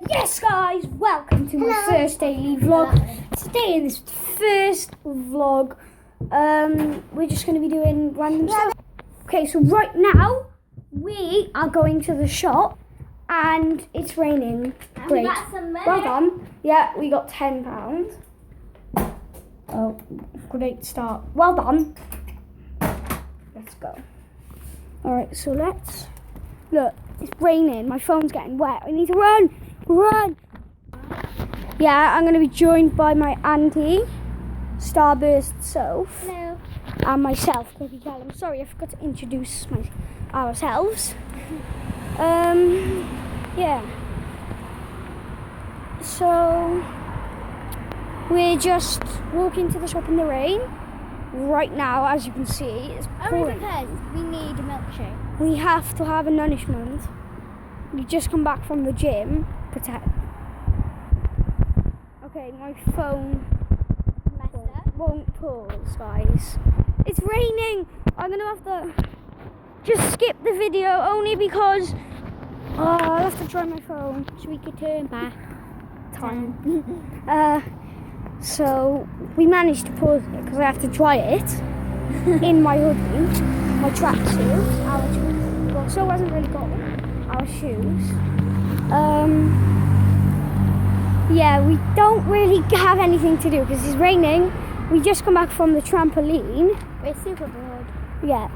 Yes guys, welcome to my first daily vlog. Today in this first vlog, we're just going to be doing random stuff. Okay, so right now, we are going to the shop and it's raining. And Great. we got some money. Well done. Yeah, we got £10. Oh, great start. Well done. Let's go. Alright, so let's... Look, it's raining. My phone's getting wet. I need to run. Run! Yeah, I'm going to be joined by my auntie, Starburst Soph. Hello. And myself, Cookie Callum. Sorry, I forgot to introduce ourselves. Yeah. So, we're just walking to the shop in the rain. Right now, as you can see, it's Only pouring. because we need a milkshake. We have to have a nourishment. We just come back from the gym. Protect. Okay, my phone won't pause, guys. It's raining. I'm gonna have to just skip the video only because I'll have to try my phone. So we could turn back. Time. So we managed to pause it because I have to dry it in my hoodie, my tracksuit, our shoes. Well, so hasn't really got our shoes. Yeah, we don't really have anything to do because it's raining. We just come back from the trampoline. We're super bored. Yeah,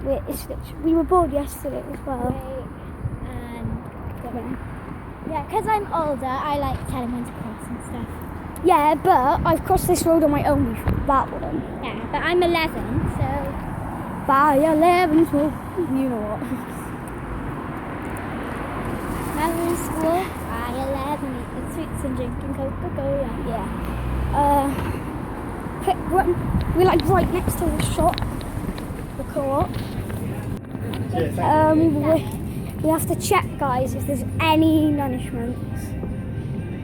we were bored yesterday as well. Yeah, because I'm older, I like telling when to cross and stuff. Yeah, but I've crossed this road on my own before, that one. Yeah, but I'm 11, so... By 11, so you know what. When we're in school, by 11, eating sweets and drinking Coca-Cola. Yeah. We're like right next to the shop, the co-op. We have to check, guys, if there's any nourishments.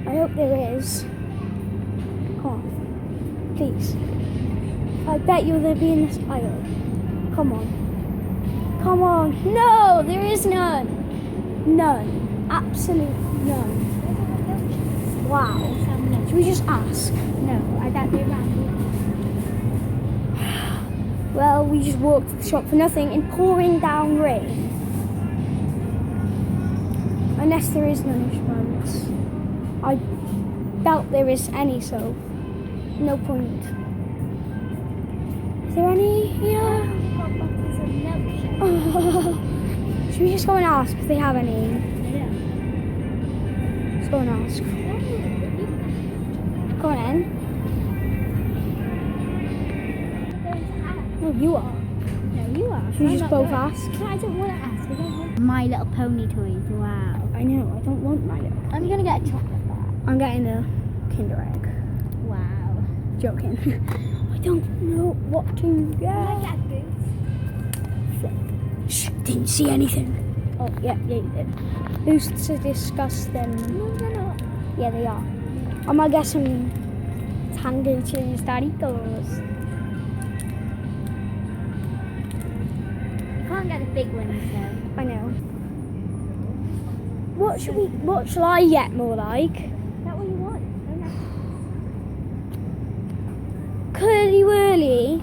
I hope there is. Come on, please. I bet you they'll be in this aisle. Come on. Come on. No, there is none. None. Absolute none. Wow. Should we just ask? No, I don't do that. Well, we just walked to the shop for nothing in pouring down rain. Unless there is nourishments. I doubt there is any, so no point. Is there any here? Should we just go and ask if they have any? Yeah. Let's go and ask. Go on in. No, you are. No, you are. Should we just both ask? No, I don't want to ask. I don't want My Little Pony toys. Wow. I know, I don't want my little. I'm going to get a chocolate bar. I'm getting a Kinder Egg. Wow. Joking. I don't know what to get. Can I get boots? Shh, didn't see anything. Oh, yeah, you did. Boosts to discuss them. No, they're not. Yeah, they are. I might get some Tango Cheese Doritos. You can't get the big ones though. I know. What shall I get more like? Is that what you want? Curly Whirly.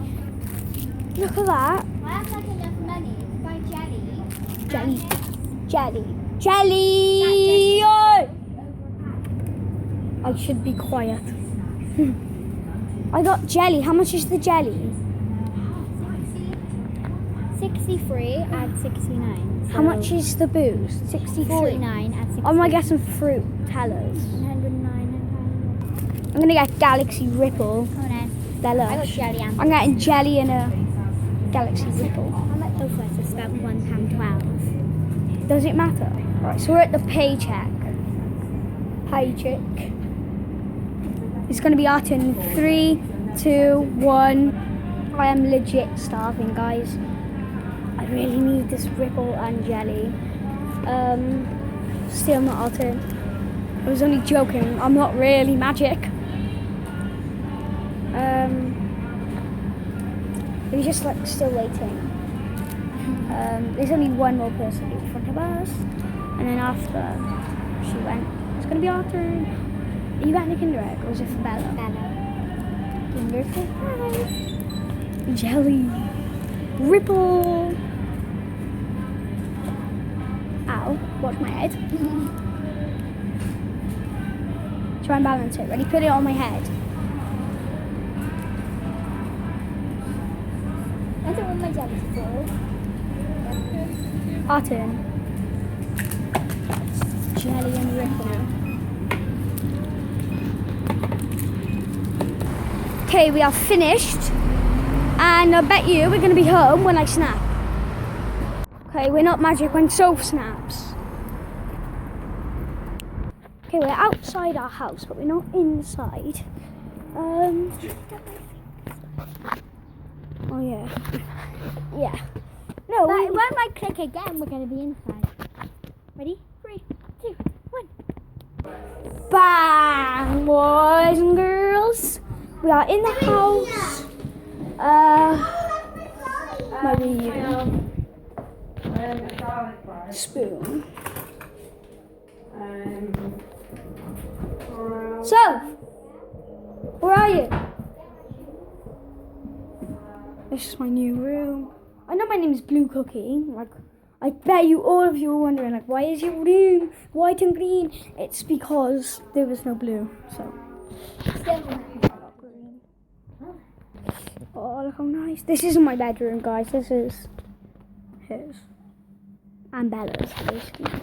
Look at that. I have like enough money to buy jelly. Jelly. Oh! I should be quiet. I got jelly. How much is the jelly? 63 and 69. How much is the booze? 63. 49 and 60. I might get some fruit tellers. 109 I'm gonna get Galaxy Ripple. and They're I got lush. jelly and I'm getting jelly and a Galaxy Ripple. I'm at both ways. It's about £1.12. Does it matter? Right, so we're at the paycheck. Paycheck. It's gonna be our turn. 3, 2, 1. I am legit starving, guys. I really need this Ripple and jelly. Still not our turn. I was only joking. I'm not really magic. We're just like still waiting. There's only one more person in front of us, and then after she went, It's gonna be our turn. Are you getting a Kinder Egg or is it for Bella? Bella. Kinder Surprise. Jelly. Ripple. Ow, watch my head. Try and balance it. Ready? Put it on my head. I don't want my jelly to fall. Our turn. Jelly and Ripple. Okay, we are finished. And I bet you we're going to be home when I snap. Okay, we're not magic when Soph snaps. Okay, we're outside our house, but we're not inside. Oh yeah. Yeah. No, But when I click again, we're going to be inside. Ready? 3, 2, 1. bang, boys and girls. We are in the house. My Wii U. Spoon. So, where are you? This is my new room. I know my name is Blue Cookie. Like, I bet you all of you are wondering, like, why is your room white and green? It's because there was no blue, so. Green. Oh, look how nice. This isn't my bedroom, guys. This is his. And Bella's, basically.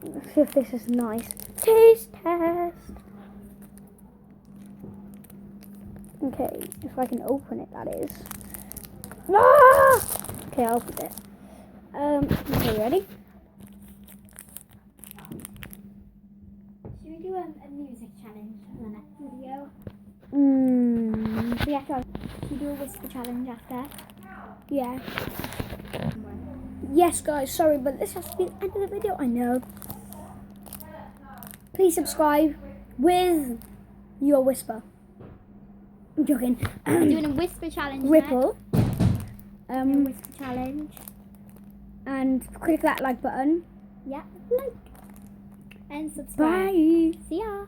Let's see if this is nice. Taste test. Okay, if I can open it, that is. Ah! Okay, I'll open it. Okay, ready? Should we do a music challenge for the next video? Should we do a whisper challenge after? Yeah. Yes, guys, sorry, but this has to be the end of the video. I know. Please subscribe with your whisper. I'm joking. We're doing a whisper challenge. Ripple. A whisper challenge. And click that like button. Yeah, like. And subscribe. Bye. See ya.